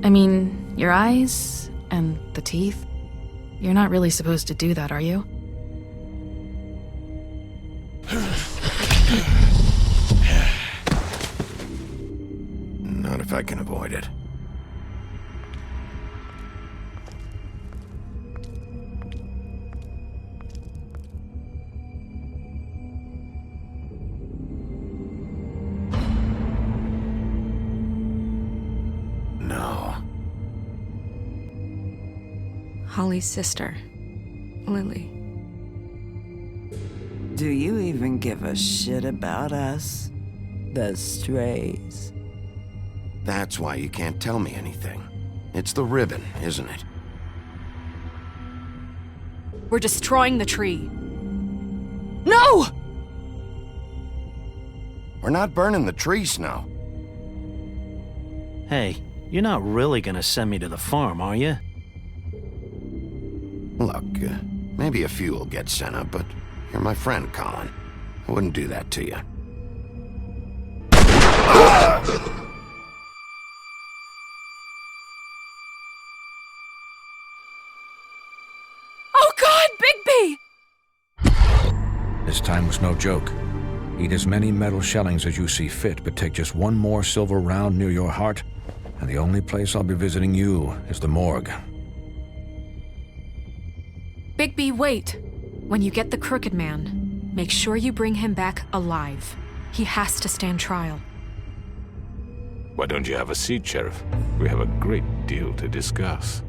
I mean, your eyes and the teeth. You're not really supposed to do that, are you? Not if I can avoid it. No. Holly's sister, Lily. Do you even give a shit about us? The strays. That's why you can't tell me anything. It's the ribbon, isn't it? We're destroying the tree. No! We're not burning the tree, Snow. Hey, you're not really gonna send me to the farm, are you? Look, maybe a few will get sent up, but you're my friend, Colin. I wouldn't do that to you. Oh God, Bigby! This time was no joke. Eat as many metal shellings as you see fit, but take just one more silver round near your heart, and the only place I'll be visiting you is the morgue. Bigby, wait. When you get the Crooked Man, make sure you bring him back alive. He has to stand trial. Why don't you have a seat, Sheriff? We have a great deal to discuss.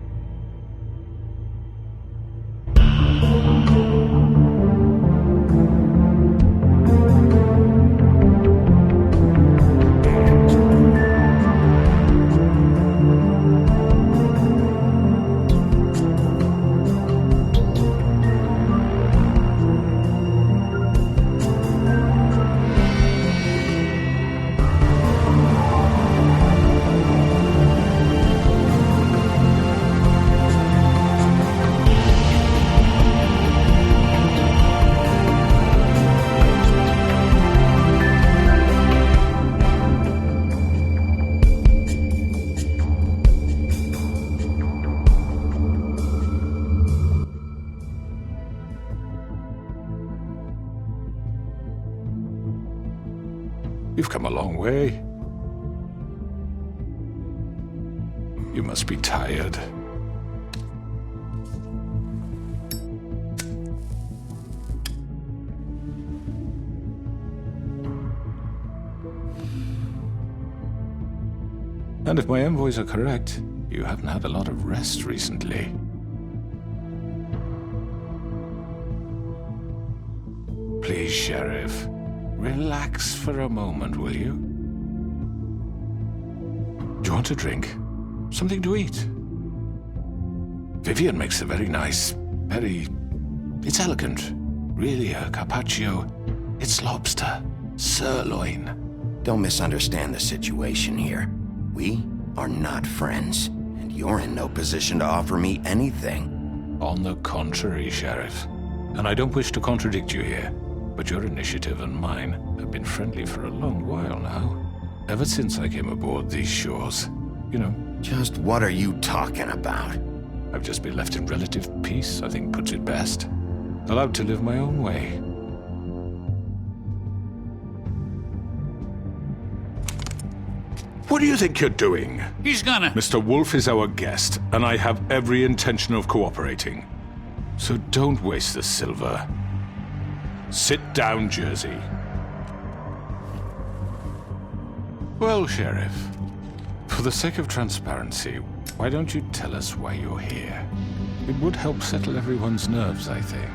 You've come a long way. You must be tired. And if my envoys are correct, you haven't had a lot of rest recently. Please, Sheriff. Relax for a moment, will you? Do you want a drink? Something to eat? Vivian makes a very nice, it's elegant. Really a carpaccio. It's lobster, sirloin. Don't misunderstand the situation here. We are not friends, and you're in no position to offer me anything. On the contrary, Sheriff. And I don't wish to contradict you here. But your initiative and mine have been friendly for a long while now. Ever since I came aboard these shores. You know. Just what are you talking about? I've just been left in relative peace, I think puts it best. Allowed to live my own way. What do you think you're doing? He's gonna... Mr. Wolf is our guest, and I have every intention of cooperating. So don't waste the silver. Sit down, Jersey. Well, Sheriff, for the sake of transparency, why don't you tell us why you're here? It would help settle everyone's nerves, I think.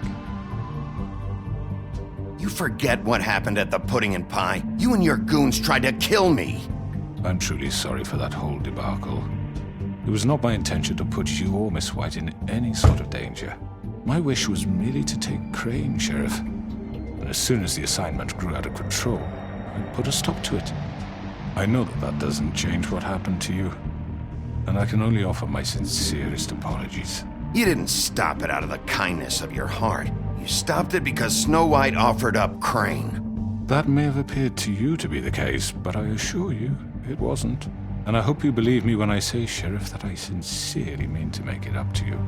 You forget what happened at the Pudding and Pie? You and your goons tried to kill me! I'm truly sorry for that whole debacle. It was not my intention to put you or Miss White in any sort of danger. My wish was merely to take Crane, Sheriff. And as soon as the assignment grew out of control, I put a stop to it. I know that that doesn't change what happened to you, and I can only offer my sincerest apologies. You didn't stop it out of the kindness of your heart. You stopped it because Snow White offered up Crane. That may have appeared to you to be the case, but I assure you, it wasn't. And I hope you believe me when I say, Sheriff, that I sincerely mean to make it up to you.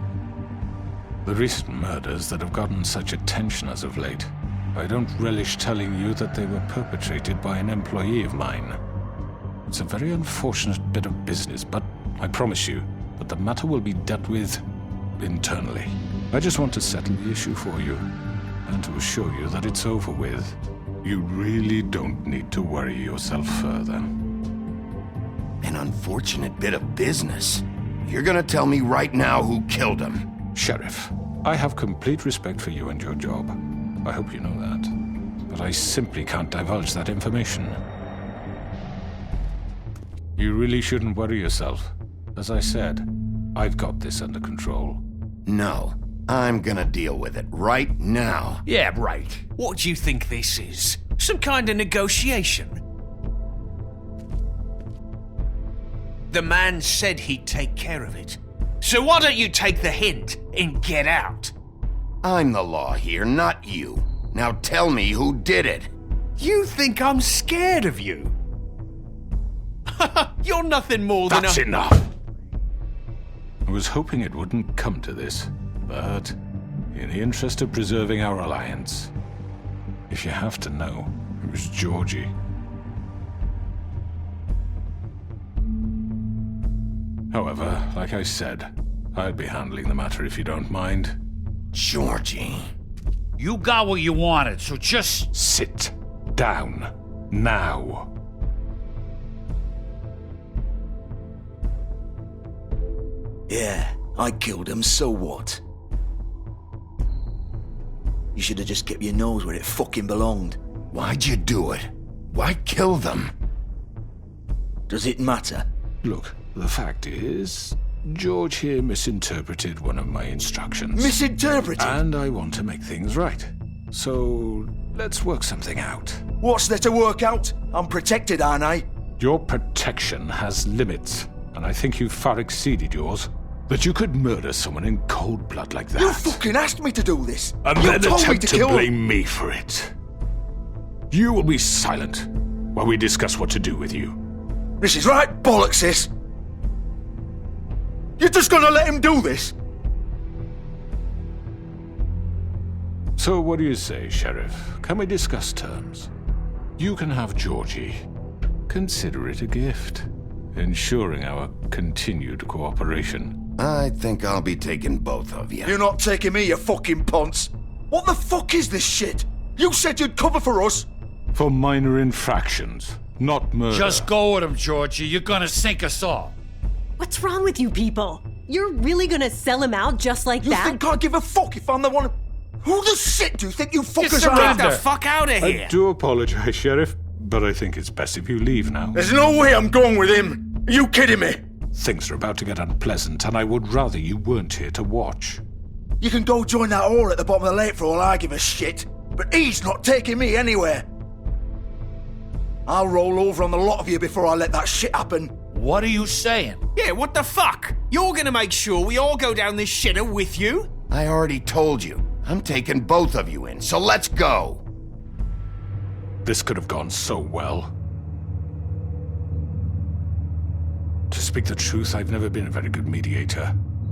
The recent murders that have gotten such attention as of late, I don't relish telling you that they were perpetrated by an employee of mine. It's a very unfortunate bit of business, but I promise you that the matter will be dealt with internally. I just want to settle the issue for you, and to assure you that it's over with. You really don't need to worry yourself further. An unfortunate bit of business? You're gonna tell me right now who killed him? Sheriff, I have complete respect for you and your job. I hope you know that. But I simply can't divulge that information. You really shouldn't worry yourself. As I said, I've got this under control. No, I'm gonna deal with it right now. Yeah, right. What do you think this is? Some kind of negotiation? The man said he'd take care of it. So why don't you take the hint and get out? I'm the law here, not you. Now tell me who did it. You think I'm scared of you? You're nothing more than That's enough! I was hoping it wouldn't come to this, but in the interest of preserving our alliance, if you have to know, it was Georgie. However, like I said, I'd be handling the matter if you don't mind. Georgie. You got what you wanted, so just... Sit down. Now. Yeah, I killed him, so what? You should have just kept your nose where it fucking belonged. Why'd you do it? Why kill them? Does it matter? Look, the fact is, George here misinterpreted one of my instructions. Misinterpreted? And I want to make things right. So, let's work something out. What's there to work out? I'm protected, aren't I? Your protection has limits, and I think you've far exceeded yours. That you could murder someone in cold blood like that. You fucking asked me to do this! And you then told me attempt to to kill blame me for it. You will be silent while we discuss what to do with you. This is right bollocks, sis! You're just gonna let him do this? So what do you say, Sheriff? Can we discuss terms? You can have Georgie. Consider it a gift, ensuring our continued cooperation. I think I'll be taking both of you. You're not taking me, you fucking ponce! What the fuck is this shit? You said you'd cover for us! For minor infractions, not murder. Just go with him, Georgie. You're gonna sink us all. What's wrong with you people? You're really gonna sell him out just like that? You think I give a fuck if I'm the one... Who the shit do you think you fuckers are? Get the fuck out of here! I do apologize, Sheriff, but I think it's best if you leave now. There's no way I'm going with him! Are you kidding me? Things are about to get unpleasant, and I would rather you weren't here to watch. You can go join that whore at the bottom of the lake for all I give a shit, but he's not taking me anywhere. I'll roll over on the lot of you before I let that shit happen. What are you saying? Yeah, what the fuck? You're gonna make sure we all go down this shitter with you? I already told you. I'm taking both of you in, so let's go. This could have gone so well. To speak the truth, I've never been a very good mediator.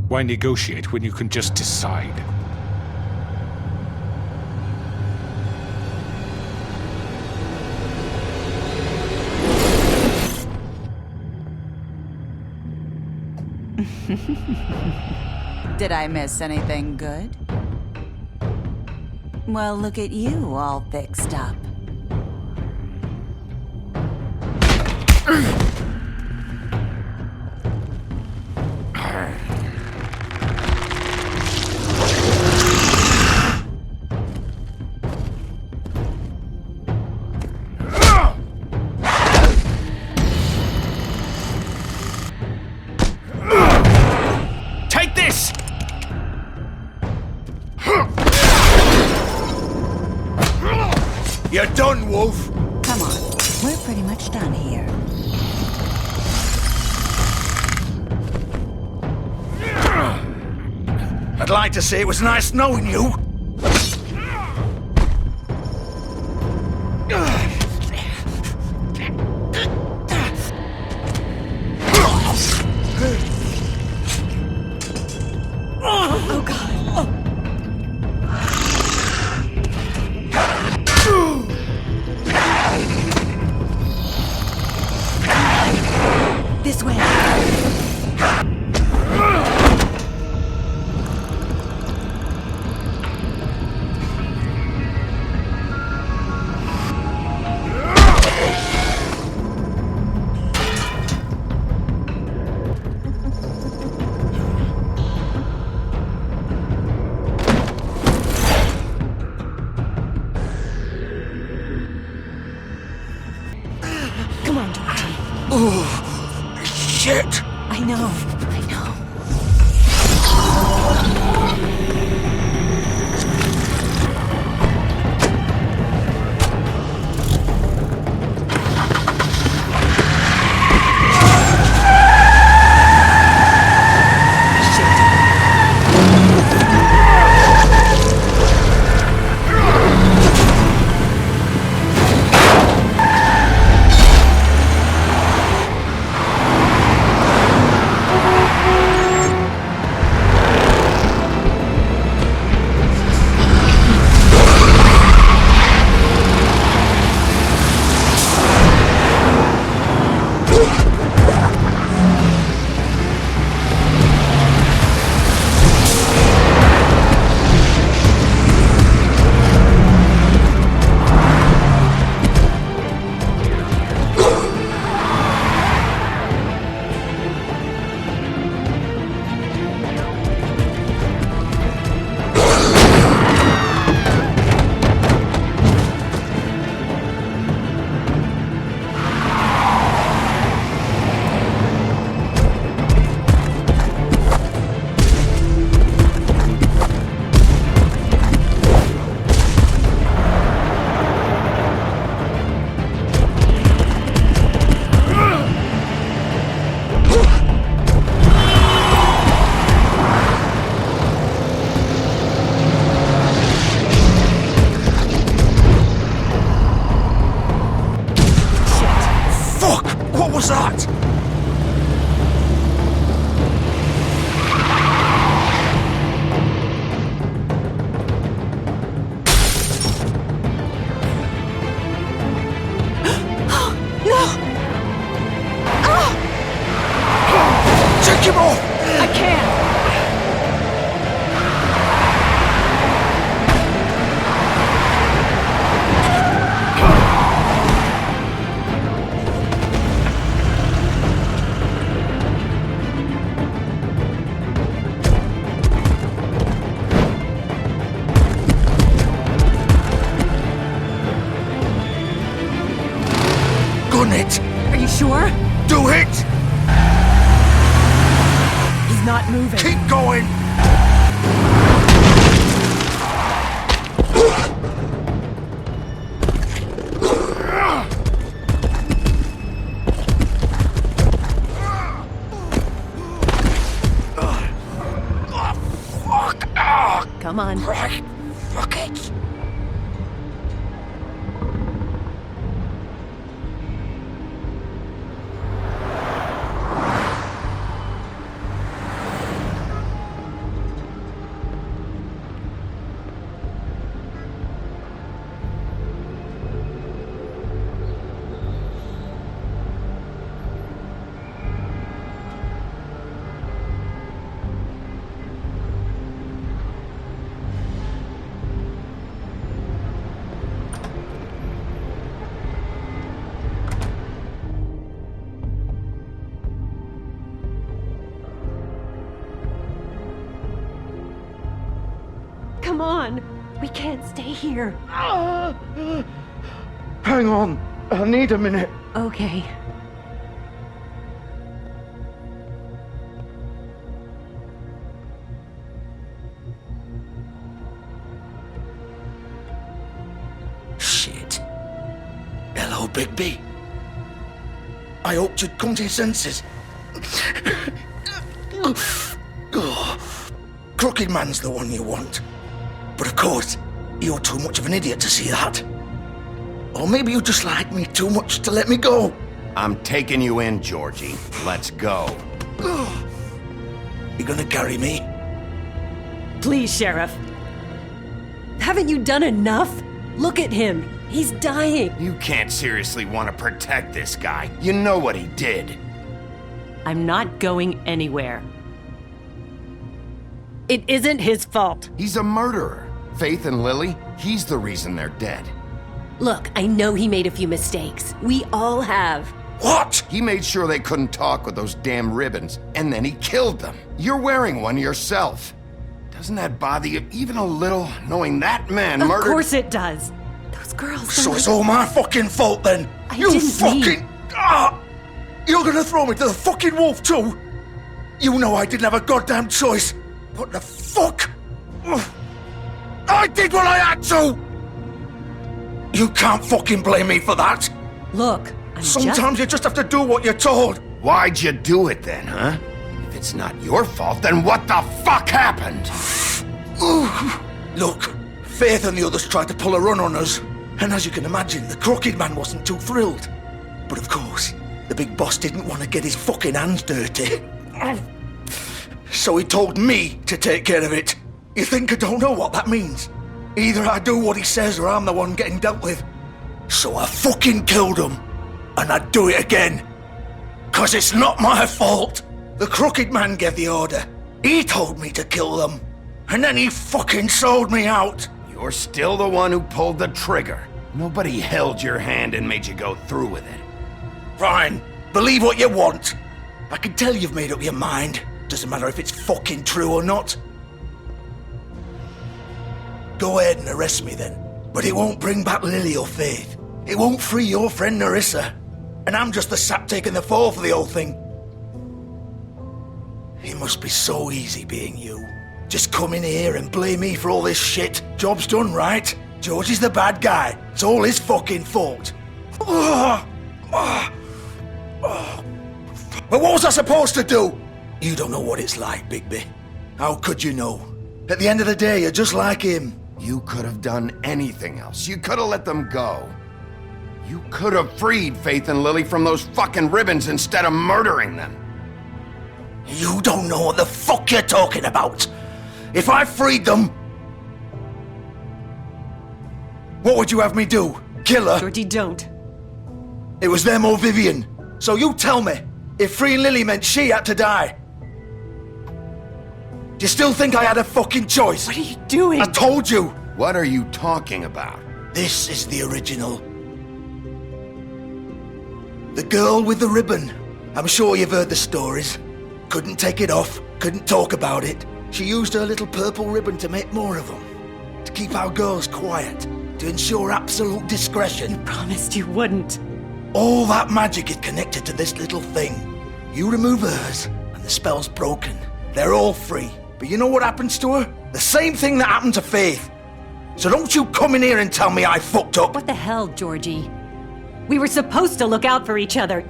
Why negotiate when you can just decide? Did I miss anything good? Well, look at you, all fixed up. Take this! You're done, Wolf! Come on, we're pretty much done here. I'd like to say it was nice knowing you. him off! I can't! Gun it! Are you sure? Do it! He's not moving. Keep going! Come on. Right. Fuck it. Come on. We can't stay here. Hang on. I need a minute. Okay. Shit. Hello, Bigby. I hoped you'd come to your senses. Crooked Man's the one you want. But of course, you're too much of an idiot to see that. Or maybe you just like me too much to let me go. I'm taking you in, Georgie. Let's go. You gonna carry me? Please, Sheriff. Haven't you done enough? Look at him. He's dying. You can't seriously want to protect this guy. You know what he did. I'm not going anywhere. It isn't his fault. He's a murderer. Faith and Lily, he's the reason they're dead. Look, I know he made a few mistakes. We all have. What? He made sure they couldn't talk with those damn ribbons, and then he killed them. You're wearing one yourself. Doesn't that bother you even a little, knowing that man murdered— Of course it does. Those girls— So it's all my fucking fault then? You didn't fucking— You're gonna throw me to the fucking wolf too? You know I didn't have a goddamn choice. What the fuck? I did what I had to! You can't fucking blame me for that. Look, Sometimes you just have to do what you're told. Why'd you do it then, huh? If it's not your fault, then what the fuck happened? Look, Faith and the others tried to pull a run on us. And as you can imagine, the Crooked Man wasn't too thrilled. But of course, the big boss didn't want to get his fucking hands dirty. So he told me to take care of it. You think I don't know what that means? Either I do what he says or I'm the one getting dealt with. So I fucking killed him. And I'd do it again. 'Cause it's not my fault. The Crooked Man gave the order. He told me to kill them. And then he fucking sold me out. You're still the one who pulled the trigger. Nobody held your hand and made you go through with it. Fine. Believe what you want. I can tell you've made up your mind. Doesn't matter if it's fucking true or not. Go ahead and arrest me then. But it won't bring back Lily or Faith. It won't free your friend Nerissa. And I'm just the sap taking the fall for the whole thing. It must be so easy being you. Just come in here and blame me for all this shit. Job's done, right? George is the bad guy. It's all his fucking fault. But what was I supposed to do? You don't know what it's like, Bigby. How could you know? At the end of the day, you're just like him. You could have done anything else. You could have let them go. You could have freed Faith and Lily from those fucking ribbons instead of murdering them. You don't know what the fuck you're talking about. If I freed them, what would you have me do? Kill her? Georgie, don't. It was them or Vivian. So you tell me, if freeing Lily meant she had to die, Do you still think I had a fucking choice? What are you doing? I told you! What are you talking about? This is the original. The girl with the ribbon. I'm sure you've heard the stories. Couldn't take it off, couldn't talk about it. She used her little purple ribbon to make more of them. To keep our girls quiet. To ensure absolute discretion. You promised you wouldn't. All that magic is connected to this little thing. You remove hers, and the spell's broken. They're all free. But you know what happens to her? The same thing that happened to Faith. So don't you come in here and tell me I fucked up. What the hell, Georgie? We were supposed to look out for each other.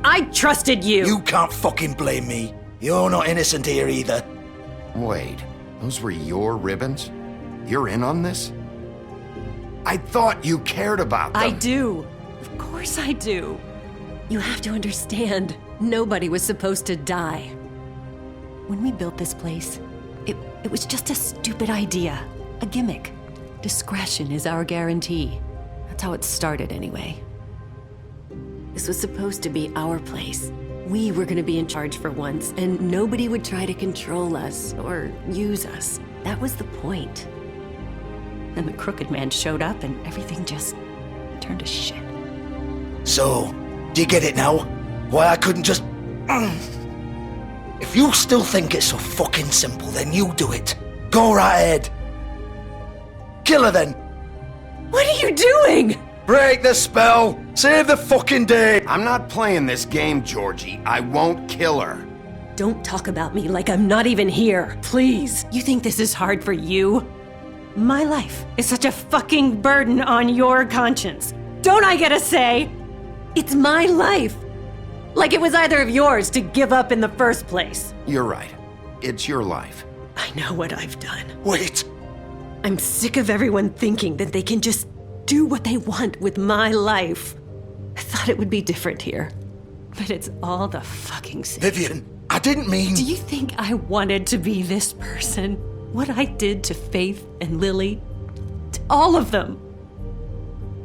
I trusted you. You can't fucking blame me. You're not innocent here either. Wait, those were your ribbons? You're in on this? I thought you cared about them. I do. Of course I do. You have to understand, nobody was supposed to die. When we built this place, it was just a stupid idea. A gimmick. Discretion is our guarantee. That's how it started anyway. This was supposed to be our place. We were gonna be in charge for once, and nobody would try to control us or use us. That was the point. And the crooked man showed up and everything just turned to shit. So, do you get it now? Why I couldn't just... If you still think it's so fucking simple, then you do it. Go right ahead. Kill her then. What are you doing? Break the spell. Save the fucking day. I'm not playing this game, Georgie. I won't kill her. Don't talk about me like I'm not even here, please. You think this is hard for you? My life is such a fucking burden on your conscience. Don't I get a say? It's my life. Like it was either of yours to give up in the first place. You're right. It's your life. I know what I've done. Wait. I'm sick of everyone thinking that they can just do what they want with my life. I thought it would be different here. But it's all the fucking same. Vivian, I didn't mean... Do you think I wanted to be this person? What I did to Faith and Lily? To all of them?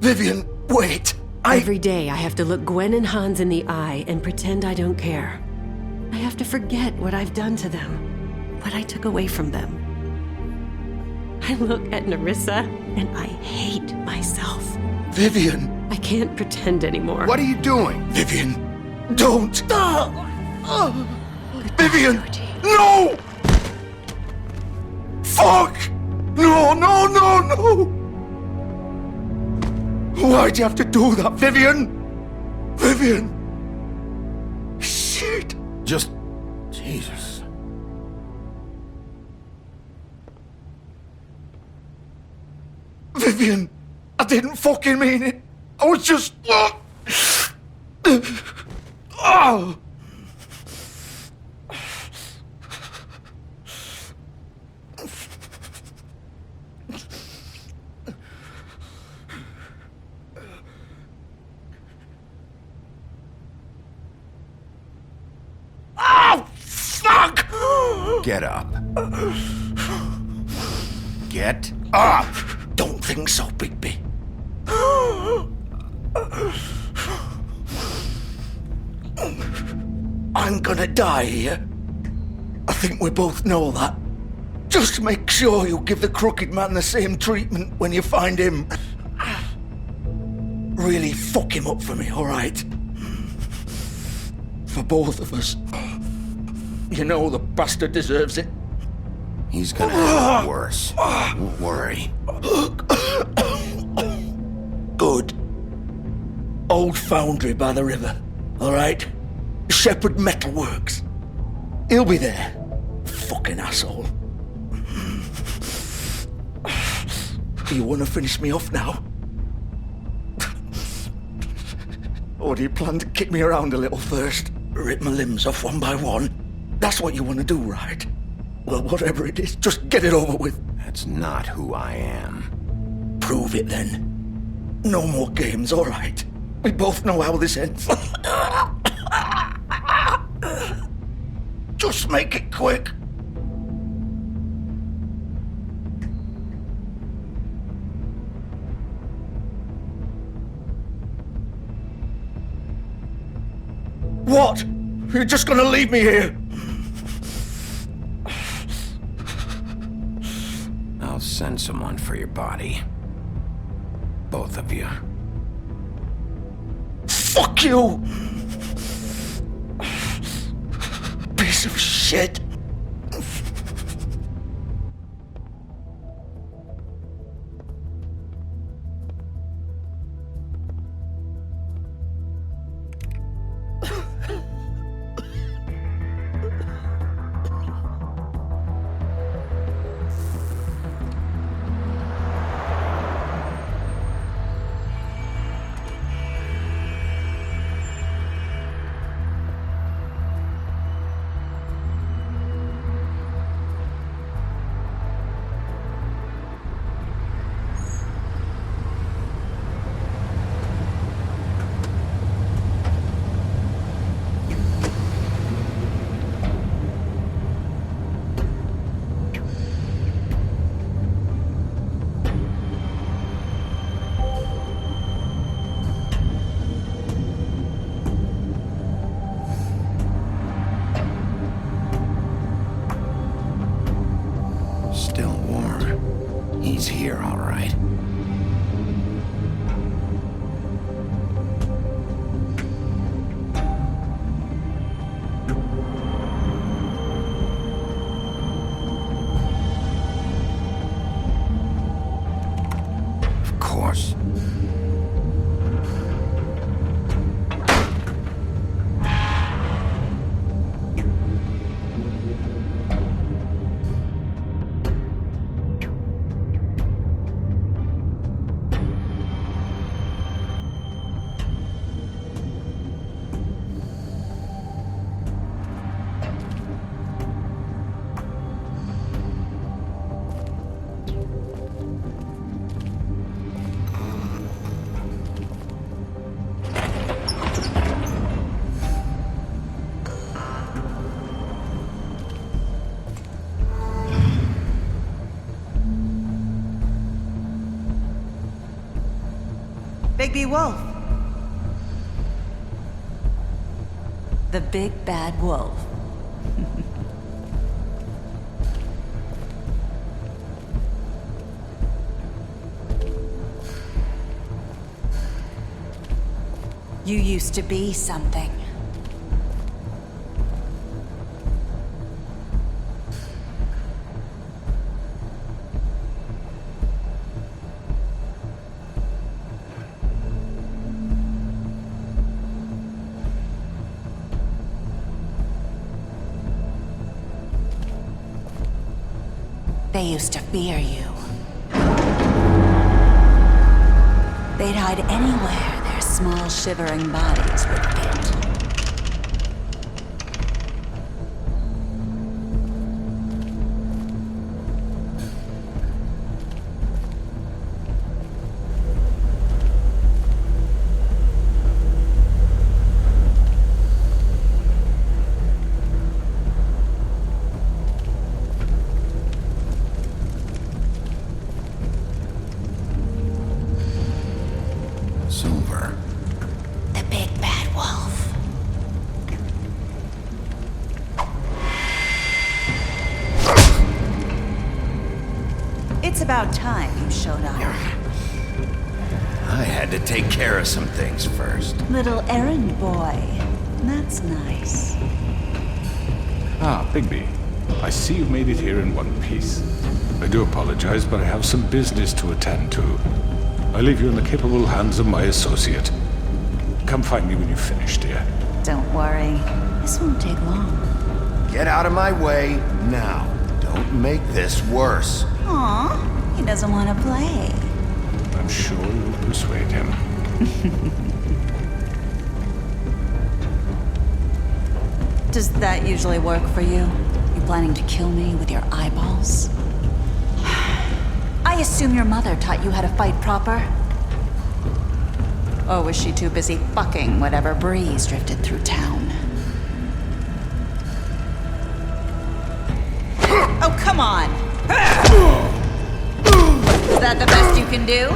Vivian, wait. Every day I have to look Gwen and Hans in the eye and pretend I don't care. I have to forget what I've done to them. What I took away from them. I look at Nerissa and I hate myself. Vivian. I can't pretend anymore. What are you doing? Vivian, don't. Vivian, no! Fuck! No, no, no, no! Why'd you have to do that, Vivian? Vivian! Shit! Just... Jesus. Vivian, I didn't fucking mean it. I was just... Oh! Fuck! Get up. Get up! Don't think so, Bigby. I'm gonna die here. I think we both know that. Just make sure you give the crooked man the same treatment when you find him. Really fuck him up for me, alright? For both of us. You know the bastard deserves it. He's gonna have it worse. Don't worry. Good. Old foundry by the river, alright? Shepherd Metalworks. He'll be there. Fucking asshole. You wanna finish me off now? Or do you plan to kick me around a little first? Rip my limbs off one by one? That's what you wanna do, right? Well, whatever it is, just get it over with. That's not who I am. Prove it then. No more games, alright? We both know how this ends. Just make it quick. What? You're just gonna leave me here? send someone for your body. Both of you. Fuck you! Piece of shit! Still warm. He's here, all right. Of course. Big Wolf. The big bad wolf. You used to be something. They used to fear you. They'd hide anywhere their small, shivering bodies would fit. Silver. The big bad wolf. It's about time you showed up. I had to take care of some things first. Little errand boy. That's nice. Ah, Bigby. I see you've made it here in one piece. I do apologize, but I have some business to attend to. I leave you in the capable hands of my associate. Come find me when you've finished, dear. Don't worry. This won't take long. Get out of my way now. Don't make this worse. Aw, he doesn't want to play. I'm sure you'll persuade him. Does that usually work for you? You planning to kill me with your eyeballs? I assume your mother taught you how to fight proper? Or was she too busy fucking whatever breeze drifted through town? Oh, come on! Is that the best you can do?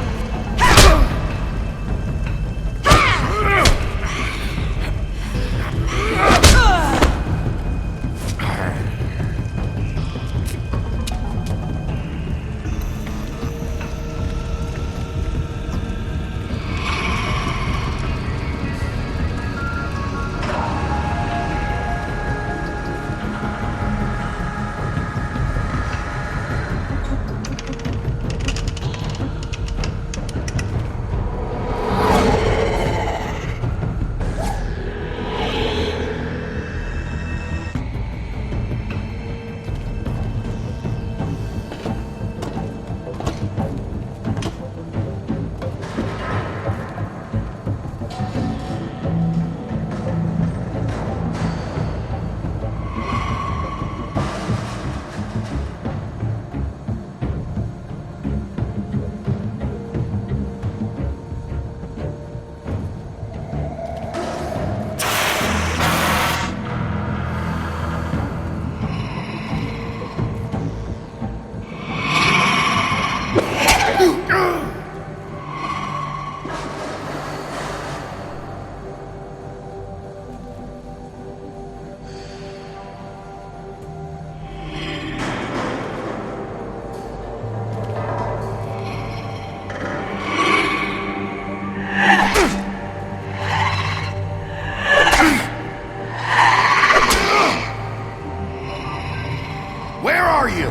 Where are you?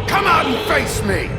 Come out and face me!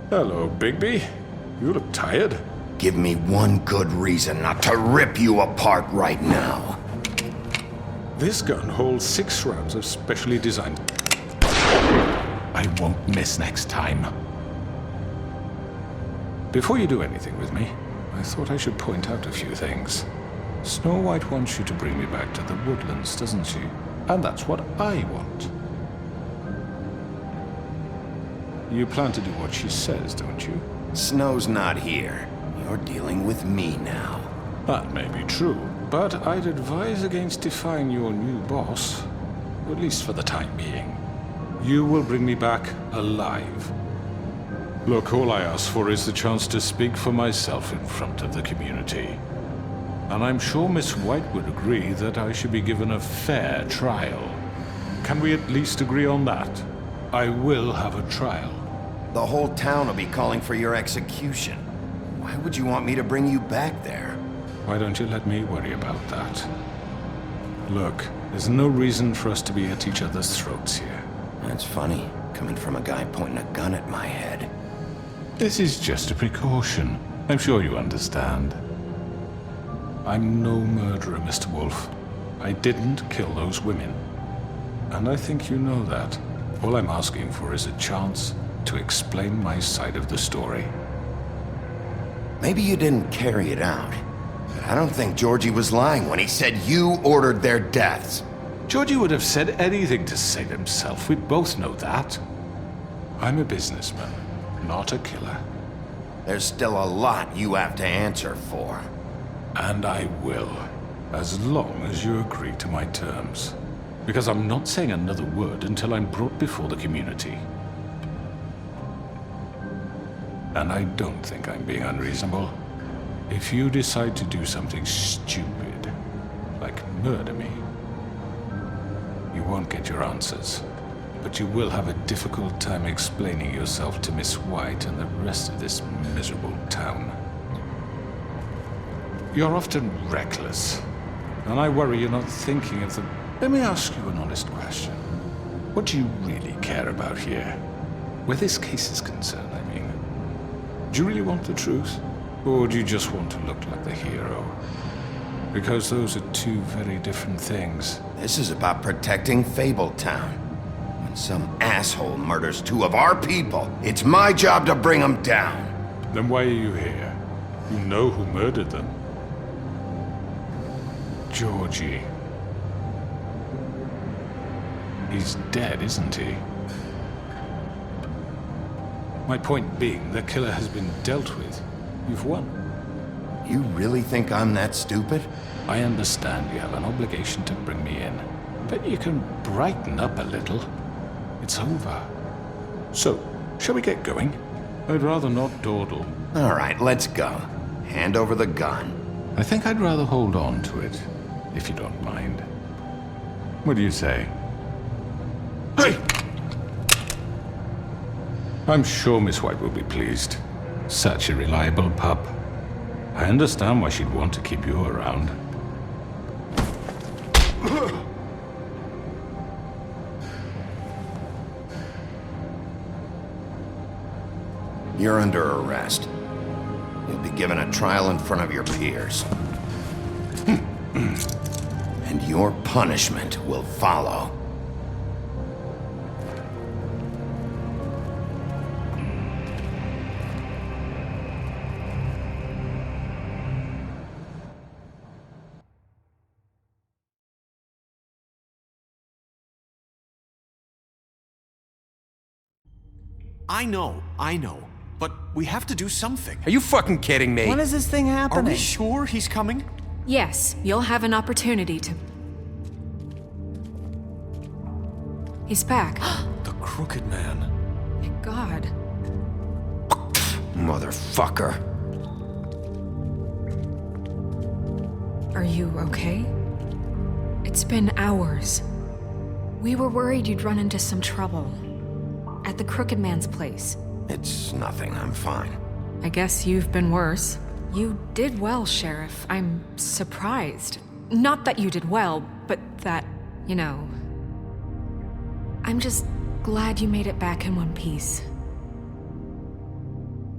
Hello, Bigby. You look tired. Give me one good reason not to rip you apart right now. This gun holds 6 rounds of specially designed... I won't miss next time. Before you do anything with me, I thought I should point out a few things. Snow White wants you to bring me back to the woodlands, doesn't she? And that's what I want. You plan to do what she says, don't you? Snow's not here. You're dealing with me now. That may be true, but I'd advise against defying your new boss, at least for the time being. You will bring me back alive. Look, all I ask for is the chance to speak for myself in front of the community. And I'm sure Miss White would agree that I should be given a fair trial. Can we at least agree on that? I will have a trial. The whole town will be calling for your execution. Why would you want me to bring you back there? Why don't you let me worry about that? Look, there's no reason for us to be at each other's throats here. That's funny, coming from a guy pointing a gun at my head. This is just a precaution. I'm sure you understand. I'm no murderer, Mr. Wolf. I didn't kill those women. And I think you know that. All I'm asking for is a chance to explain my side of the story. Maybe you didn't carry it out, but I don't think Georgie was lying when he said you ordered their deaths. Georgie would have said anything to save himself. We both know that. I'm a businessman, not a killer. There's still a lot you have to answer for. And I will, as long as you agree to my terms. Because I'm not saying another word until I'm brought before the community. And I don't think I'm being unreasonable. If you decide to do something stupid, like murder me, you won't get your answers. But you will have a difficult time explaining yourself to Miss White and the rest of this miserable town. You're often reckless, and I worry you're not thinking of the... Let me ask you an honest question. What do you really care about here? Where this case is concerned, I mean. Do you really want the truth? Or do you just want to look like the hero? Because those are two very different things. This is about protecting Fabletown. When some asshole murders 2 of our people, it's my job to bring them down. Then why are you here? You know who murdered them. Georgie. He's dead, isn't he? My point being, the killer has been dealt with. You've won. You really think I'm that stupid? I understand you have an obligation to bring me in, but you can brighten up a little. It's over. So, shall we get going? I'd rather not dawdle. All right, let's go. Hand over the gun. I think I'd rather hold on to it, if you don't mind. What do you say? Hey! I'm sure Miss White will be pleased. Such a reliable pup. I understand why she'd want to keep you around. You're under arrest. You'll be given a trial in front of your peers. And your punishment will follow. I know. But we have to do something. Are you fucking kidding me? When is this thing happening? Are we sure he's coming? Yes, you'll have an opportunity to... He's back. The Crooked Man. Thank God. Motherfucker. Are you okay? It's been hours. We were worried you'd run into some trouble. At the Crooked Man's place. It's nothing, I'm fine. I guess you've been worse. You did well, Sheriff. I'm surprised. Not that you did well, but that, you know... I'm just glad you made it back in one piece.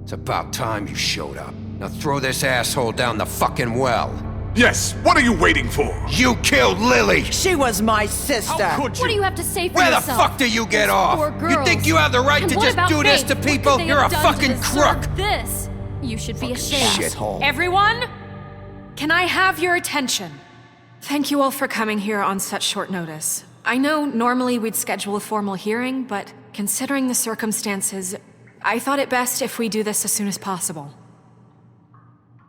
It's about time you showed up. Now throw this asshole down the fucking well. Yes, what are you waiting for? You killed Lily! She was my sister. How could you? What do you have to say for Where yourself? the fuck do you get Those off? poor You girls. think you have the right And to what just about do this Faith? to What people? could they You're a have done to fucking deserve crook! This. You should be ashamed. Shithole. Everyone, can I have your attention? Thank you all for coming here on such short notice. I know normally we'd schedule a formal hearing, but considering the circumstances, I thought it best if we do this as soon as possible.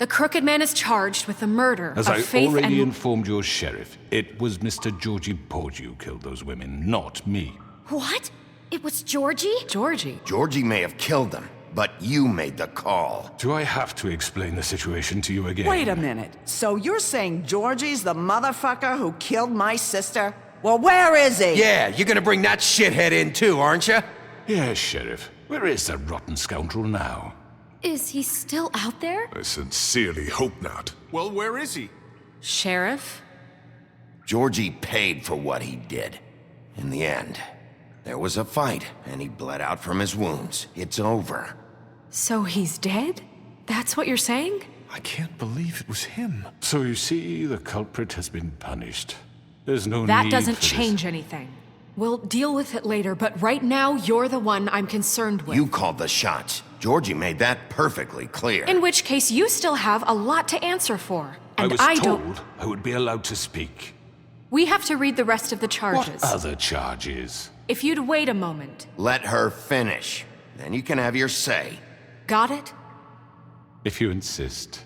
The Crooked Man is charged with the murder As of I Faith already and... informed your sheriff, it was Mr. Georgie Porgy who killed those women, not me. What? It was Georgie? Georgie? Georgie may have killed them, but you made the call. Do I have to explain the situation to you again? Wait a minute. So you're saying Georgie's the motherfucker who killed my sister? Well, where is he? Yeah, you're gonna bring that shithead in too, aren't you? Yes, Sheriff. Where is that rotten scoundrel now? Is he still out there? I sincerely hope not. Well, where is he? Sheriff? Georgie paid for what he did. In the end, there was a fight, and he bled out from his wounds. It's over. So he's dead? That's what you're saying? I can't believe it was him. So you see, the culprit has been punished. There's no That need doesn't for this. change anything. We'll deal with it later, but right now, you're the one I'm concerned with. You called the shots. Georgie made that perfectly clear. In which case, you still have a lot to answer for. And I was don't... told I would be allowed to speak. We have to read the rest of the charges. What other charges? If you'd wait a moment. Let her finish. Then you can have your say. Got it? If you insist.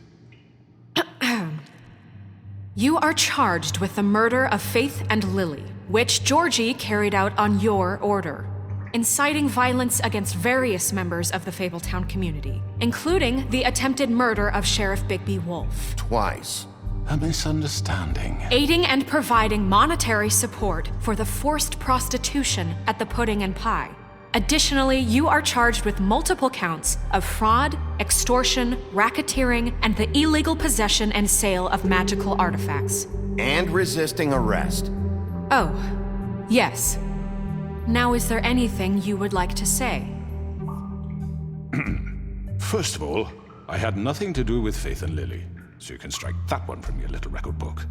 You are charged with the murder of Faith and Lily, which Georgie carried out on your order, inciting violence against various members of the Fabletown community, including the attempted murder of Sheriff Bigby Wolf. Twice. A misunderstanding. Aiding and providing monetary support for the forced prostitution at the Pudding and Pie. Additionally, you are charged with multiple counts of fraud, extortion, racketeering, and the illegal possession and sale of magical artifacts. And resisting arrest. Oh, yes. Now, is there anything you would like to say? First of all, I had nothing to do with Faith and Lily, so you can strike that one from your little record book.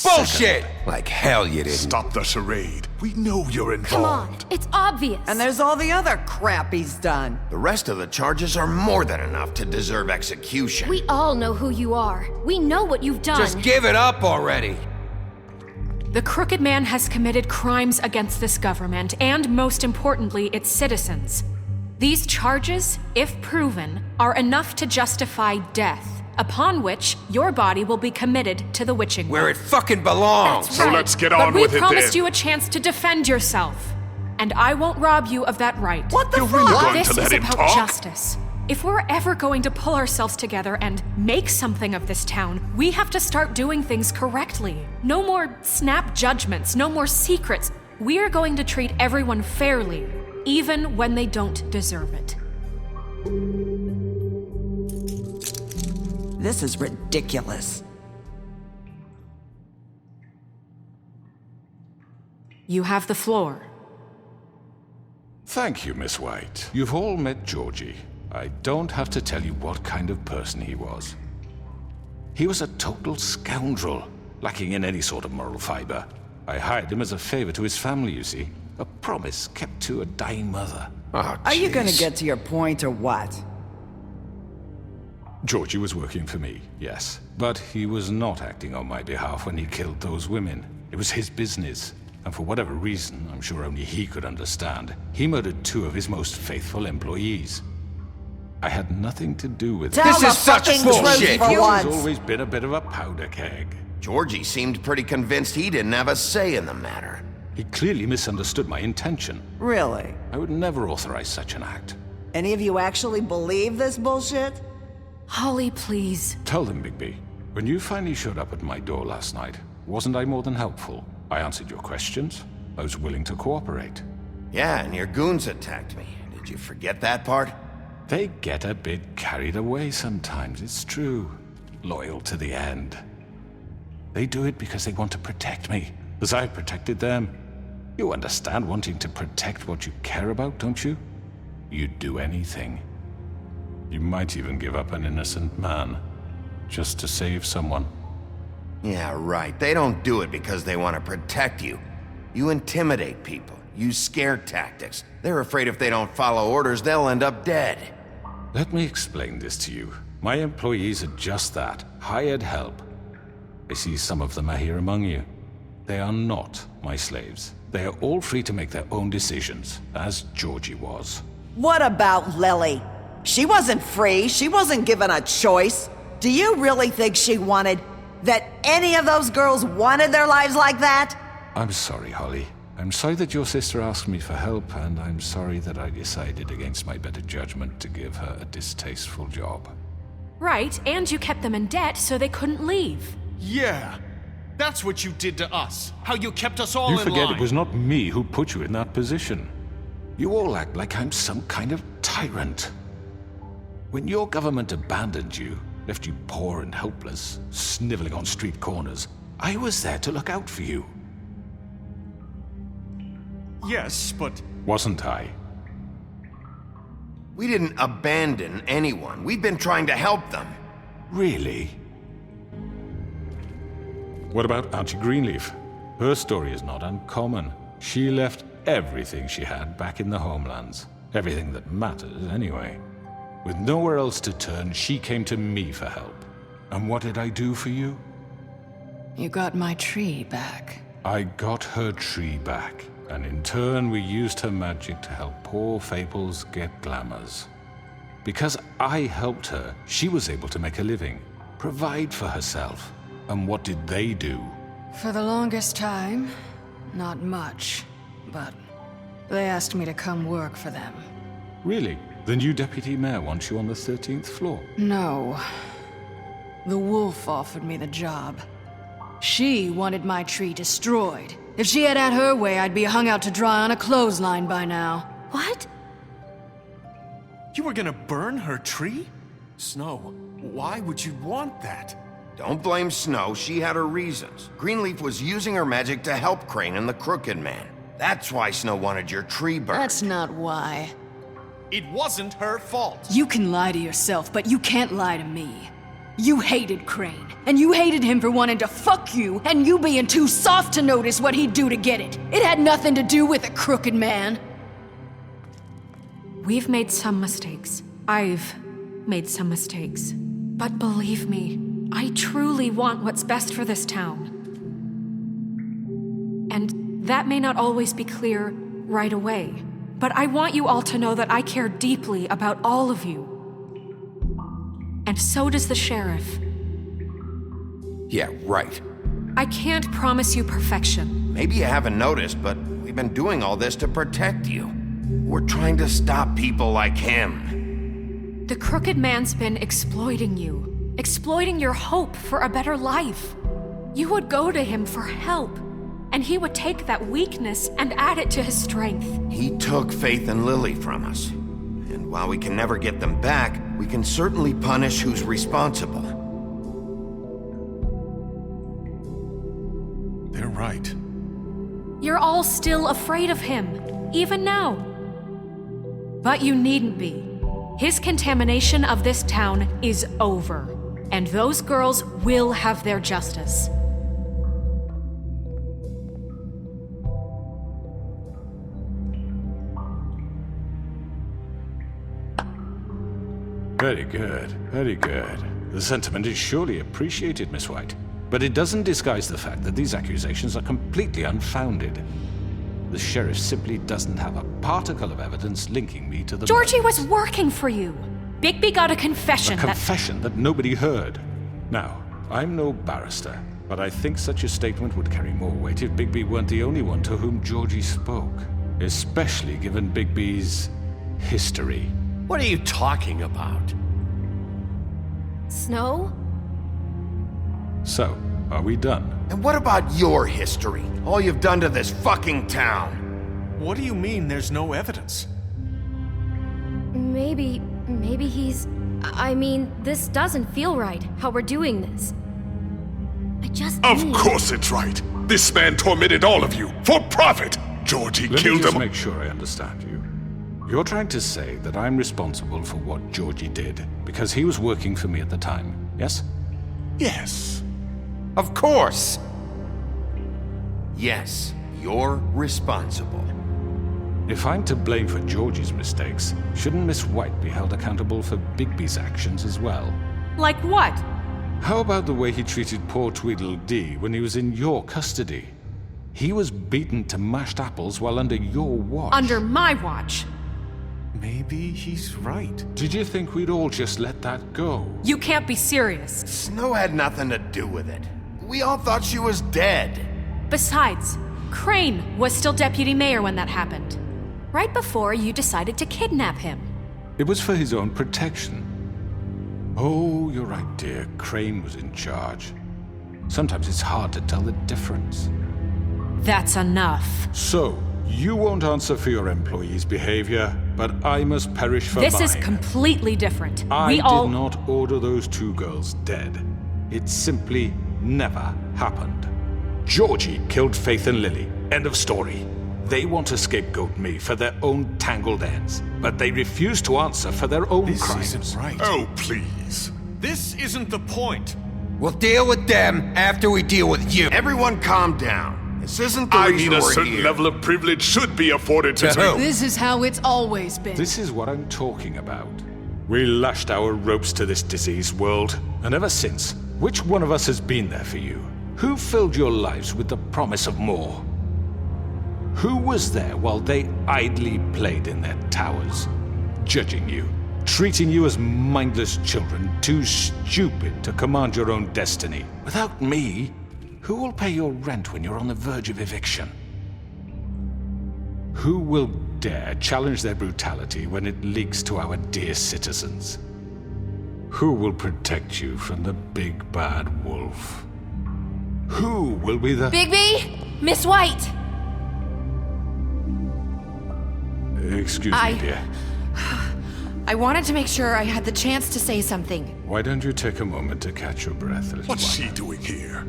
Bullshit! Like hell you didn't. Stop the charade. We know you're involved. Come on, it's obvious. And there's all the other crap he's done. The rest of the charges are more than enough to deserve execution. We all know who you are. We know what you've done. Just give it up already. The Crooked Man has committed crimes against this government and, most importantly, its citizens. These charges, if proven, are enough to justify death, upon which your body will be committed to the witching Where well. it fucking belongs. That's So right. let's get on But with we it then. promised you a chance to defend yourself, and I won't rob you of that right. What the You're fuck? really going This to let is him about talk? justice. If we're ever going to pull ourselves together and make something of this town, we have to start doing things correctly. No more snap judgments, no more secrets. We are going to treat everyone fairly, even when they don't deserve it. This is ridiculous. You have the floor. Thank you, Miss White. You've all met Georgie. I don't have to tell you what kind of person he was. He was a total scoundrel, lacking in any sort of moral fiber. I hired him as a favor to his family, you see. A promise kept to a dying mother. Oh, Are you gonna jeez. get to your point or what? Georgie was working for me, yes. But he was not acting on my behalf when he killed those women. It was his business. And for whatever reason, I'm sure only he could understand, he murdered 2 of his most faithful employees. I had nothing to do with it. Tell This the is such fucking bullshit. truth for He's once. always been a bit of a powder keg. Georgie seemed pretty convinced he didn't have a say in the matter. He clearly misunderstood my intention. Really? I would never authorize such an act. Any of you actually believe this bullshit? Holly, please. Tell them, Bigby. When you finally showed up at my door last night, wasn't I more than helpful? I answered your questions. I was willing to cooperate. Yeah, and your goons attacked me. Did you forget that part? They get a bit carried away sometimes, it's true. Loyal to the end. They do it because they want to protect me, as I've protected them. You understand wanting to protect what you care about, don't you? You'd do anything. You might even give up an innocent man, just to save someone. Yeah, right. They don't do it because they want to protect you. You intimidate people, use scare tactics. They're afraid if they don't follow orders, they'll end up dead. Let me explain this to you. My employees are just that, hired help. I see some of them are here among you. They are not my slaves. They are all free to make their own decisions, as Georgie was. What about Lily? She wasn't free. She wasn't given a choice. Do you really think she wanted... that any of those girls wanted their lives like that? I'm sorry, Holly. I'm sorry that your sister asked me for help, and I'm sorry that I decided against my better judgment to give her a distasteful job. Right, and you kept them in debt so they couldn't leave. Yeah, that's what you did to us. How you kept us all in line. You forget it was not me who put you in that position. You all act like I'm some kind of tyrant. When your government abandoned you, left you poor and helpless, sniveling on street corners, I was there to look out for you. Yes, but... Wasn't I? We didn't abandon anyone. We've been trying to help them. Really? What about Auntie Greenleaf? Her story is not uncommon. She left everything she had back in the homelands. Everything that matters, anyway. With nowhere else to turn, she came to me for help. And what did I do for you? You got my tree back. I got her tree back, and in turn we used her magic to help poor Fables get glamours. Because I helped her, she was able to make a living, provide for herself. And what did they do? For the longest time, not much. But they asked me to come work for them. Really? The new deputy mayor wants you on the 13th floor? No. The wolf offered me the job. She wanted my tree destroyed. If she had her way, I'd be hung out to dry on a clothesline by now. What? You were gonna burn her tree? Snow, why would you want that? Don't blame Snow, she had her reasons. Greenleaf was using her magic to help Crane and the Crooked Man. That's why Snow wanted your tree burned. That's not why. It wasn't her fault. You can lie to yourself, but you can't lie to me. You hated Crane, and you hated him for wanting to fuck you, and you being too soft to notice what he'd do to get it. It had nothing to do with a Crooked Man. We've made some mistakes. I've made some mistakes. But believe me, I truly want what's best for this town. And that may not always be clear right away. But I want you all to know that I care deeply about all of you. And so does the sheriff. Yeah, right. I can't promise you perfection. Maybe you haven't noticed, but we've been doing all this to protect you. We're trying to stop people like him. The Crooked Man's been exploiting you. Exploiting your hope for a better life. You would go to him for help. And he would take that weakness and add it to his strength. He took Faith and Lily from us. And while we can never get them back, we can certainly punish who's responsible. They're right. You're all still afraid of him, even now. But you needn't be. His contamination of this town is over. And those girls will have their justice. Very good, very good. The sentiment is surely appreciated, Miss White. But it doesn't disguise the fact that these accusations are completely unfounded. The sheriff simply doesn't have a particle of evidence linking me to the... Georgie was working for you. Bigby got a confession that nobody heard. Now, I'm no barrister, but I think such a statement would carry more weight if Bigby weren't the only one to whom Georgie spoke. Especially given Bigby's history. What are you talking about? Snow? So, are we done? And what about your history? All you've done to this fucking town? What do you mean there's no evidence? Maybe he's... I mean, this doesn't feel right, how we're doing this. Of course it's right. This man tormented all of you, for profit! Georgie killed them. Let me just make sure I understand you. You're trying to say that I'm responsible for what Georgie did because he was working for me at the time, yes? Yes. Of course! Yes, you're responsible. If I'm to blame for Georgie's mistakes, shouldn't Miss White be held accountable for Bigby's actions as well? Like what? How about the way he treated poor Tweedledee when he was in your custody? He was beaten to mashed apples while under your watch. Under my watch? Maybe he's right. Did you think we'd all just let that go? You can't be serious. Snow had nothing to do with it. We all thought she was dead. Besides, Crane was still deputy mayor when that happened. Right before you decided to kidnap him. It was for his own protection. Oh, you're right, dear. Crane was in charge. Sometimes it's hard to tell the difference. That's enough. So, you won't answer for your employees' behavior, but I must perish for mine. This is completely different. I did not order those two girls dead. It simply never happened. Georgie killed Faith and Lily. End of story. They want to scapegoat me for their own tangled ends, but they refuse to answer for their own crimes. This isn't right. Oh, please. This isn't the point. We'll deal with them after we deal with you. Everyone calm down. This isn't the I reason mean, a we're certain here. level of privilege should be afforded to who? This is how it's always been. This is what I'm talking about. We lashed our ropes to this diseased world, and ever since, which one of us has been there for you? Who filled your lives with the promise of more? Who was there while they idly played in their towers, judging you, treating you as mindless children, too stupid to command your own destiny? Without me, who will pay your rent when you're on the verge of eviction? Who will dare challenge their brutality when it leaks to our dear citizens? Who will protect you from the big bad wolf? Who will be the— Bigby! Miss White! Excuse me, dear. I wanted to make sure I had the chance to say something. Why don't you take a moment to catch your breath, little What's one? she doing here?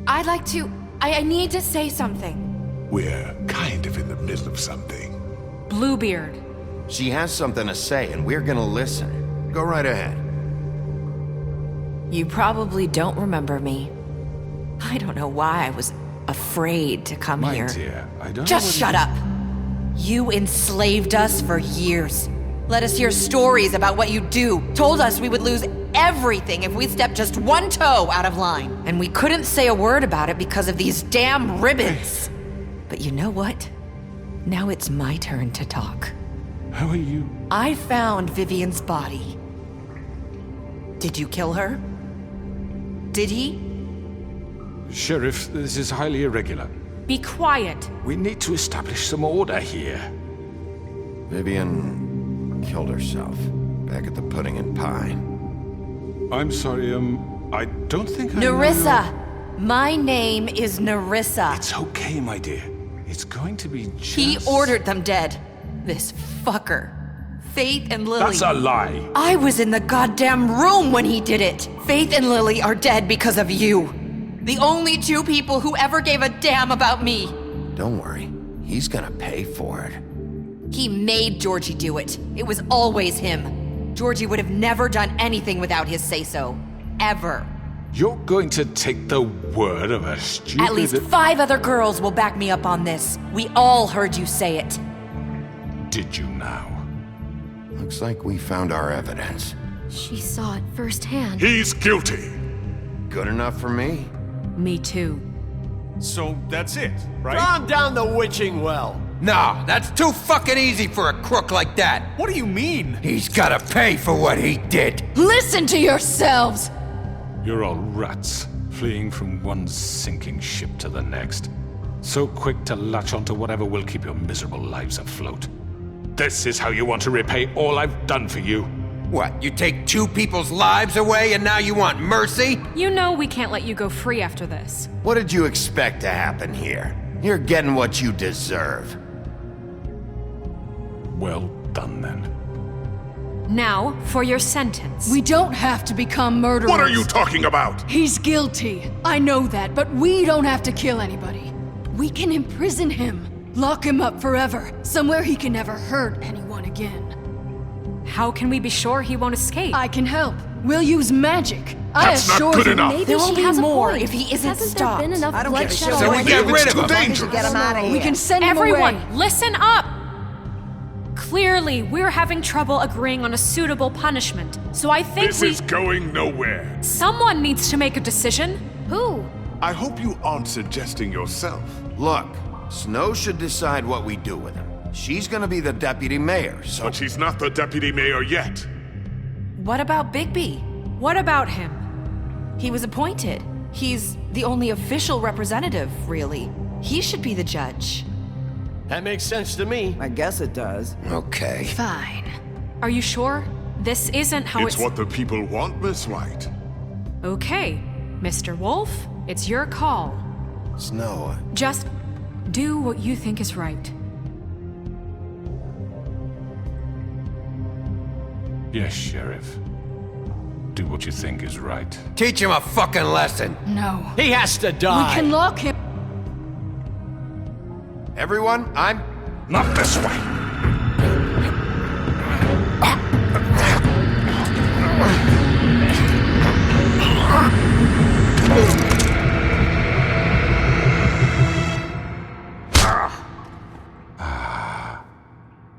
I'd like to... I need to say something. We're kind of in the middle of something. Bluebeard. She has something to say, and we're gonna listen. Go right ahead. You probably don't remember me. I don't know why I was afraid to come My here. dear, I don't Just know what shut up! You enslaved us for years. Let us hear stories about what you do. Told us we would lose everything if we stepped just one toe out of line. And we couldn't say a word about it because of these damn ribbons. But you know what? Now it's my turn to talk. How are you? I found Vivian's body. Did you kill her? Did he? Sheriff, this is highly irregular. Be quiet. We need to establish some order here. Vivian killed herself back at the Pudding and Pie. I'm sorry, I don't think I know Nerissa! My name is Nerissa. It's okay, my dear. It's going to be just... He ordered them dead. This fucker. Faith and Lily. That's a lie. I was in the goddamn room when he did it. Faith and Lily are dead because of you. The only two people who ever gave a damn about me. Don't worry. He's gonna pay for it. He made Georgie do it. It was always him. Georgie would have never done anything without his say-so. Ever. You're going to take the word of a stupid... At least 5 other girls will back me up on this. We all heard you say it. Did you now? Looks like we found our evidence. She saw it firsthand. He's guilty. Good enough for me. Me too. So that's it, right? Calm down the witching well. No, that's too fucking easy for a crook like that. What do you mean? He's gotta pay for what he did. Listen to yourselves! You're all rats, fleeing from one sinking ship to the next. So quick to latch onto whatever will keep your miserable lives afloat. This is how you want to repay all I've done for you. What, you take 2 people's lives away and now you want mercy? You know we can't let you go free after this. What did you expect to happen here? You're getting what you deserve. Well done, then. Now, for your sentence. We don't have to become murderers. What are you talking about? He's guilty. I know that, but we don't have to kill anybody. We can imprison him. Lock him up forever, somewhere he can never hurt anyone again. How can we be sure he won't escape? I can help. We'll use magic. That's not good enough. Maybe There she will be has a more point. if he isn't Hasn't stopped. there been enough I don't give a bloodshed shit. So we already? get rid It's of too him. dangerous. Get him out of here. We can send him Everyone, away. listen up! Clearly, we're having trouble agreeing on a suitable punishment, so I think This is going nowhere. someone needs to make a decision. Who? I hope you aren't suggesting yourself. Look, Snow should decide what we do with him. She's gonna be the deputy mayor, so... But she's not the deputy mayor yet. What about Bigby? What about him? He was appointed. He's the only official representative, really. He should be the judge. That makes sense to me. I guess it does. Okay. Fine. Are you sure? This isn't how It's what the people want, Miss White. Okay, Mr. Wolf, it's your call. Snow, Just do what you think is right. Yes, Sheriff. Do what you think is right. Teach him a fucking lesson. No. He has to die. We can lock him. everyone, I'm... Not this way.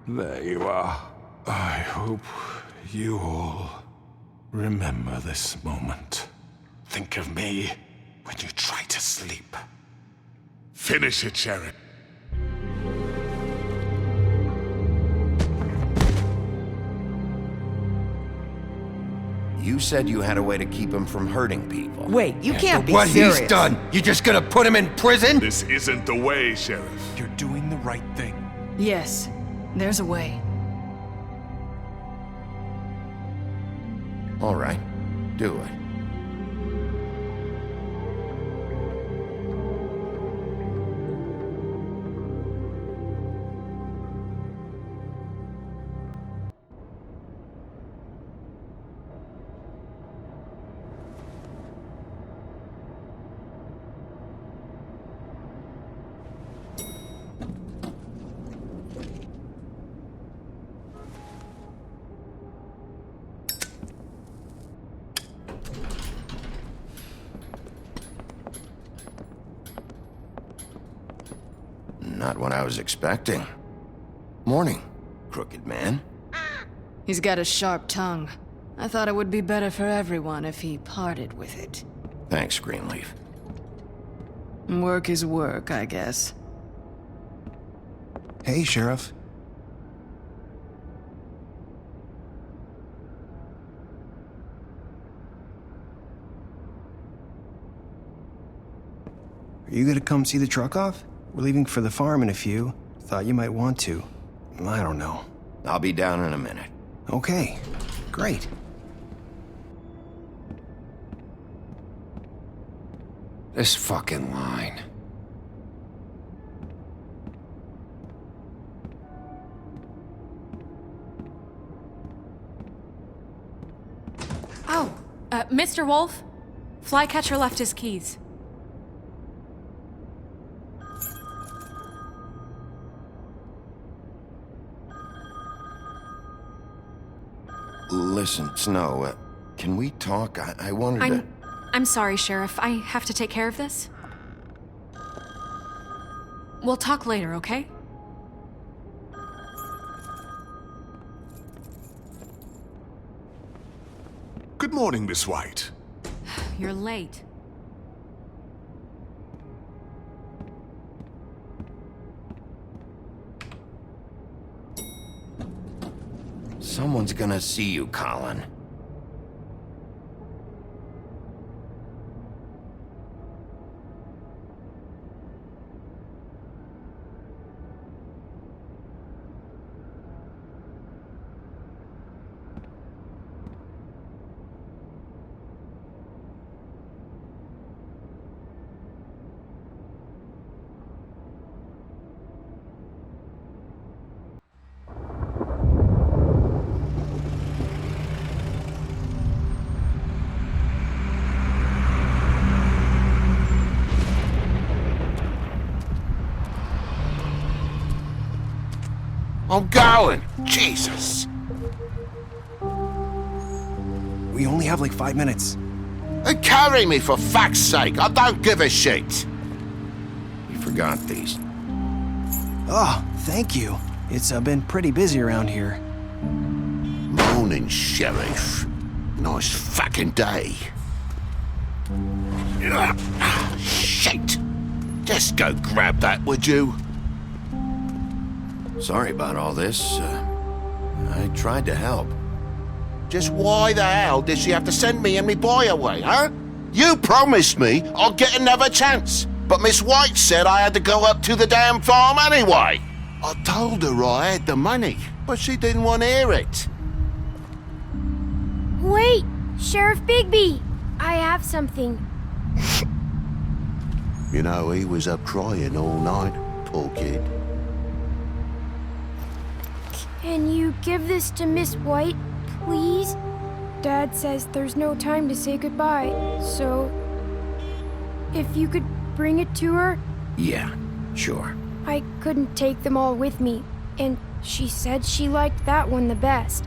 There you are. I hope you all remember this moment. Think of me when you try to sleep. Finish it, Sheriff. You said you had a way to keep him from hurting people. Wait, you can't be What serious. he's done, you just gonna put him in prison? This isn't the way, Sheriff. You're doing the right thing. Yes, there's a way. All right, do it. Not what I was expecting. Morning, crooked man. He's got a sharp tongue. I thought it would be better for everyone if he parted with it. Thanks, Greenleaf. Work is work, I guess. Hey, Sheriff. Are you gonna come see the truck off? We're leaving for the farm in a few. Thought you might want to. I don't know. I'll be down in a minute. Okay, great. This fucking line. Oh, Mr. Wolf? Flycatcher left his keys. Listen, Snow, can we talk? I wanted to... I'm sorry, Sheriff. I have to take care of this. We'll talk later, okay? Good morning, Miss White. You're late. Someone's gonna see you, Colin. I'm going. Jesus. We only have like 5 minutes. And carry me for fuck's sake. I don't give a shit. You forgot these. Oh, thank you. It's been pretty busy around here. Morning, Sheriff. Nice fucking day. Shit. Just go grab that, would you? Sorry about all this. I tried to help. Just why the hell did she have to send me and me boy away, huh? You promised me I'd get another chance, but Miss White said I had to go up to the damn farm anyway. I told her I had the money, but she didn't want to hear it. Wait, Sheriff Bigby, I have something. You know, he was up crying all night, poor kid. Can you give this to Miss White, please? Dad says there's no time to say goodbye, so if you could bring it to her? Yeah, sure. I couldn't take them all with me, and she said she liked that one the best.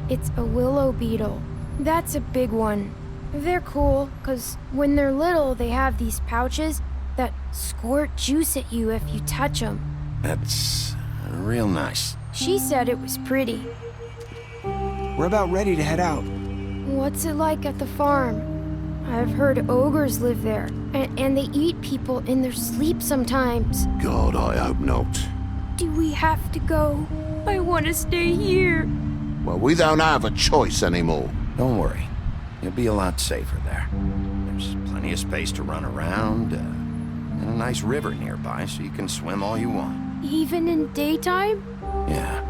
It's a willow beetle. That's a big one. They're cool, 'cause when they're little, they have these pouches that squirt juice at you if you touch them. That's real nice. She said it was pretty. We're about ready to head out. What's it like at the farm? I've heard ogres live there, and they eat people in their sleep sometimes. God, I hope not. Do we have to go? I want to stay here. Well, we don't have a choice anymore. Don't worry. You'll be a lot safer there. There's plenty of space to run around, and a nice river nearby so you can swim all you want. Even in daytime? Yeah.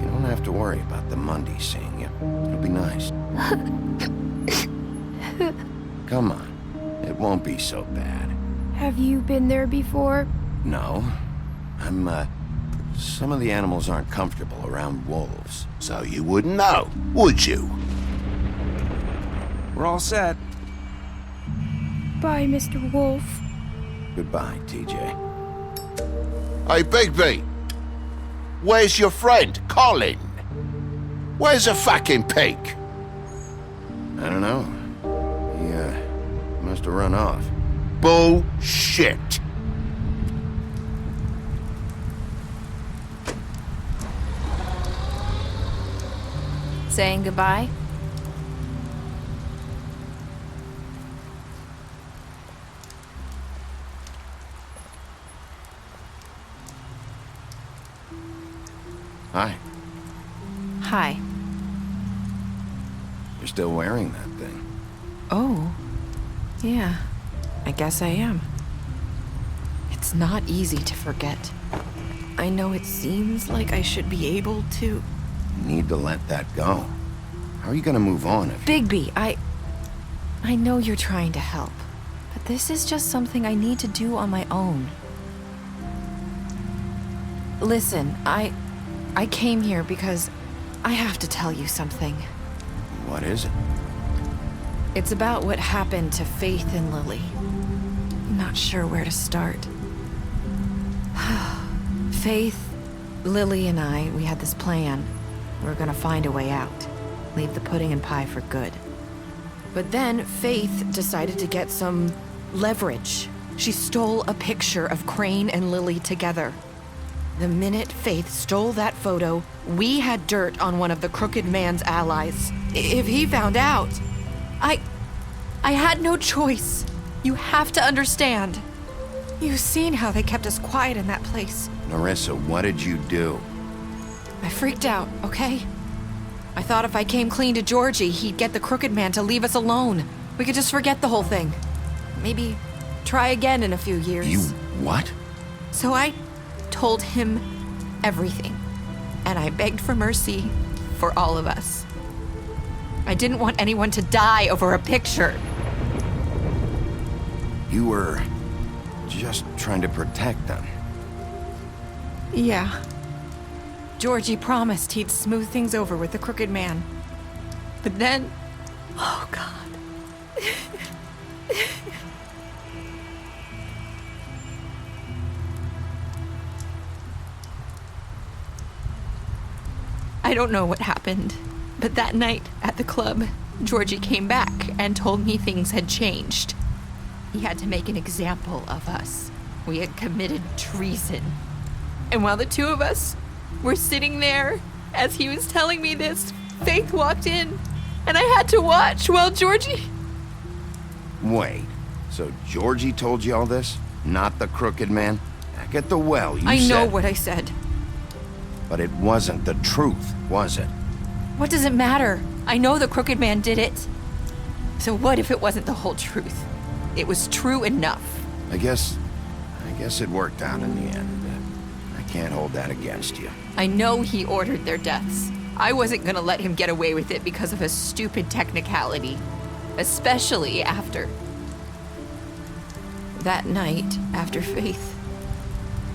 You don't have to worry about the Monday seeing you. It'll be nice. Come on. It won't be so bad. Have you been there before? No. Some of the animals aren't comfortable around wolves. So you wouldn't know, would you? We're all set. Bye, Mr. Wolf. Goodbye, TJ. Hey, Bigby. Where's your friend, Colin? Where's the fucking pig? I don't know. He, must have run off. Bullshit. Saying goodbye? Hi. Hi. You're still wearing that thing. Oh. Yeah. I guess I am. It's not easy to forget. I know it seems like I should be able to. You need to let that go. How are you gonna move on if... Bigby, I know you're trying to help, but this is just something I need to do on my own. Listen, I came here because I have to tell you something. What is it? It's about what happened to Faith and Lily. Not sure where to start. Faith, Lily, and I, we had this plan. We were gonna find a way out. Leave the pudding and pie for good. But then Faith decided to get some leverage. She stole a picture of Crane and Lily together. The minute Faith stole that photo, we had dirt on one of the crooked man's allies. If he found out, I had no choice. You have to understand. You've seen how they kept us quiet in that place. Narissa, what did you do? I freaked out, okay? I thought if I came clean to Georgie, he'd get the crooked man to leave us alone. We could just forget the whole thing. Maybe try again in a few years. You what? So I told him everything. And I begged for mercy for all of us. I didn't want anyone to die over a picture. You were just trying to protect them. Yeah. Georgie promised he'd smooth things over with the crooked man. But then... Oh, God. I don't know what happened, but that night at the club, Georgie came back and told me things had changed. He had to make an example of us. We had committed treason. And while the two of us were sitting there, as he was telling me this, Faith walked in, and I had to watch while Georgie... Wait, so Georgie told you all this? Not the crooked man? Back at the well, you I said... know what I said. But it wasn't the truth, was it? What does it matter? I know the crooked man did it. So what if it wasn't the whole truth? It was true enough. I guess it worked out in the end. I can't hold that against you. I know he ordered their deaths. I wasn't gonna let him get away with it because of a stupid technicality. Especially after... That night, after Faith,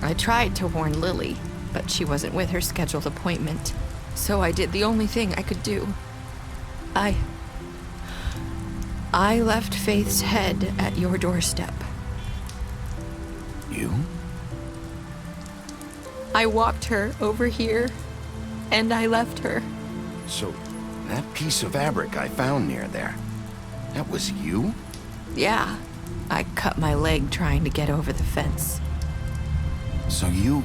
I tried to warn Lily, but she wasn't with her scheduled appointment. So I did the only thing I could do. I left Faith's head at your doorstep. You? I walked her over here, and I left her. So, that piece of fabric I found near there, that was you? Yeah, I cut my leg trying to get over the fence. So you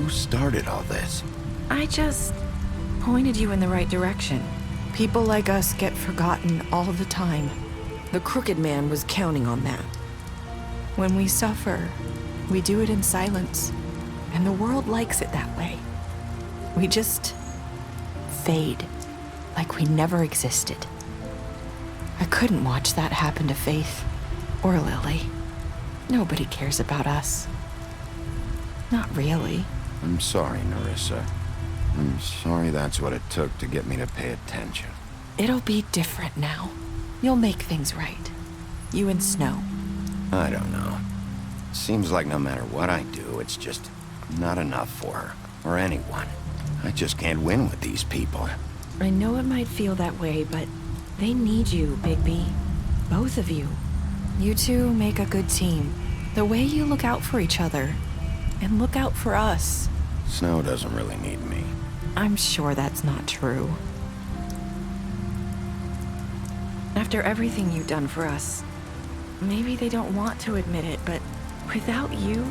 started all this? I just pointed you in the right direction. People like us get forgotten all the time. The crooked man was counting on that. When we suffer, we do it in silence, and the world likes it that way. We just fade, like we never existed. I couldn't watch that happen to Faith, or Lily. Nobody cares about us. Not really. I'm sorry, Nerissa. I'm sorry that's what it took to get me to pay attention. It'll be different now. You'll make things right. You and Snow. I don't know. Seems like no matter what I do, it's just not enough for her, or anyone. I just can't win with these people. I know it might feel that way, but they need you, Bigby. Both of you. You two make a good team. The way you look out for each other, and look out for us. Snow doesn't really need me. I'm sure that's not true. After everything you've done for us, maybe they don't want to admit it, but without you,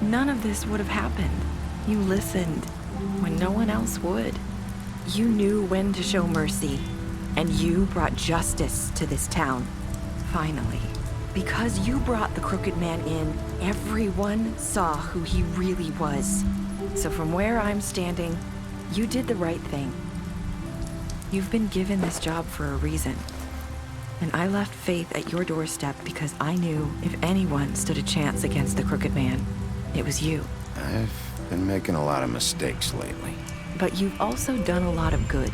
none of this would have happened. You listened when no one else would. You knew when to show mercy, and you brought justice to this town. Finally. Because you brought the crooked man in, everyone saw who he really was. So from where I'm standing, you did the right thing. You've been given this job for a reason. And I left Faith at your doorstep because I knew if anyone stood a chance against the crooked man, it was you. I've been making a lot of mistakes lately. But you've also done a lot of good.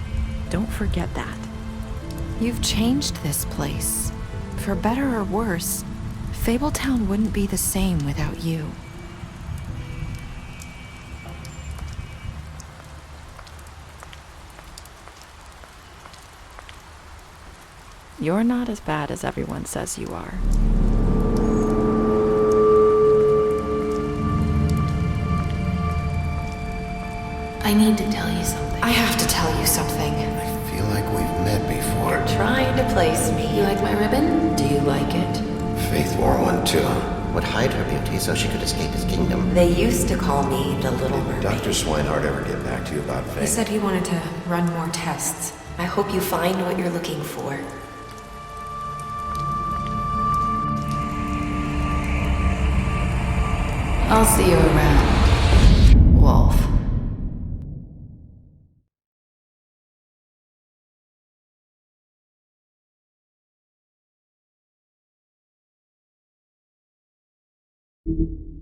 Don't forget that. You've changed this place. For better or worse, Fabletown wouldn't be the same without you. You're not as bad as everyone says you are. I need to tell you something. I have to tell you something. I feel like we've met before. Trying to place me. You like my ribbon? Do you like it? Faith wore one too. Would hide her beauty so she could escape his kingdom. They used to call me the Little Mermaid. Dr. Swinehart ever get back to you about Faith? He said he wanted to run more tests. I hope you find what you're looking for. I'll see you around, Wolf. You